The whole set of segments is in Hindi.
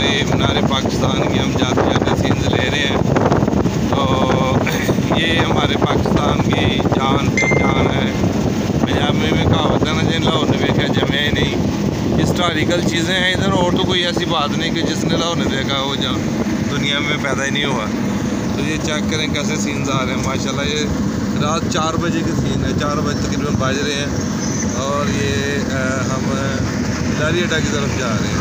मीनार पाकिस्तान की हम जाते जाते सीन्स ले रहे हैं। तो ये हमारे पाकिस्तान की जान पहचान है। पंजाबी में कहावत है ना, जिन लाहौर ने देखा जमे ही नहीं। हिस्टोरिकल चीज़ें हैं इधर, और तो कोई ऐसी बात नहीं कि जिसने लाहौर ने देखा वो जहाँ दुनिया में पैदा ही नहीं हुआ। तो ये चेक करें कैसे सीन्स आ रहे हैं माशाल्लाह। ये रात 4 बजे की सीन है, 4 बजे तकरीबन बज रहे हैं और ये हम लारी अड्डा की तरफ जा रहे हैं।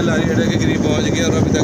लारी अड्डे के करीब पहुँच गए और अभी तक